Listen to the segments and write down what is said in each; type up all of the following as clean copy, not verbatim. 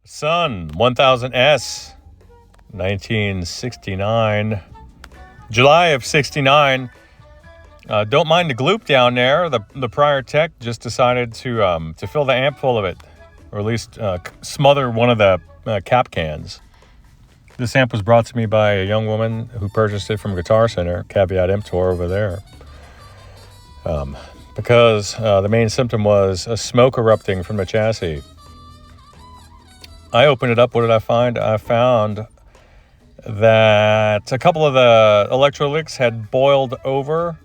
Sunn 1000S, 1969, July of 69. Don't mind the gloop down there. The prior tech just decided to fill the amp full of it, or at least smother one of the cap cans. This amp was brought to me by a young woman who purchased it from Guitar Center, caveat emptor over there. Because the main symptom was a smoke erupting from the chassis. I opened it up. What did I find? I found that a couple of the electrolytics had boiled over,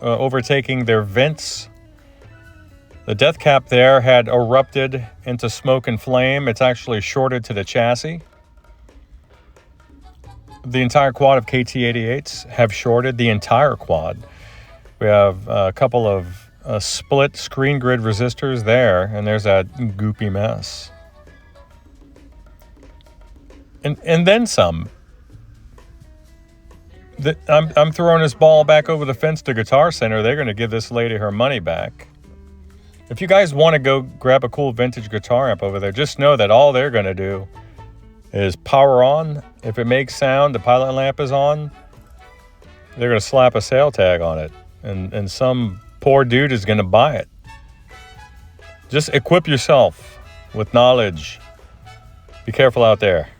overtaking their vents. The death cap there had erupted into smoke and flame. It's actually shorted to the chassis. The entire quad of KT88s have shorted the entire quad. We have a couple of split screen grid resistors there, and there's that goopy mess. And then some. I'm throwing this ball back over the fence to Guitar Center. They're going to give this lady her money back. If you guys want to go grab a cool vintage guitar amp over there, just know that all they're going to do is power on. If it makes sound, the pilot lamp is on, they're going to slap a sale tag on it. And some poor dude is going to buy it. Just equip yourself with knowledge. Be careful out there.